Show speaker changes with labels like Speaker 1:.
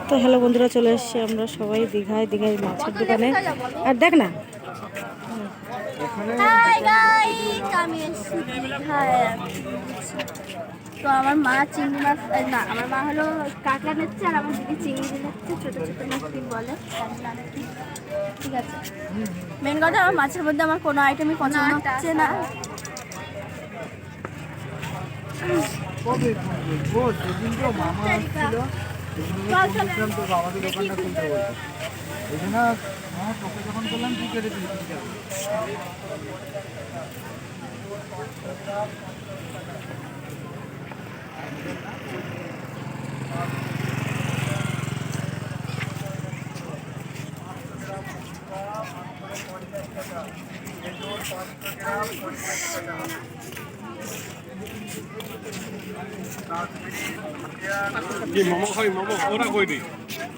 Speaker 1: তো হ্যালো বন্ধুরা, চলে এসেছি আমরা সবাই দীঘায় মাছের দোকানে। আর দেখ না,
Speaker 2: তো আমার মা চিংড়ি মাছ না, আমার মা হলো কাঁকড়া নিচ্ছে আর আমার দিদি চিংড়ি নিচ্ছে, ছোটো ছোটো মাছ কি বলে ঠিক আছে। মেন কথা আমার মাছের মধ্যে আমার কোনো আইটেমই পছন্দ হচ্ছে না।
Speaker 3: কি মোমো খাই মোমো ওরা কই দি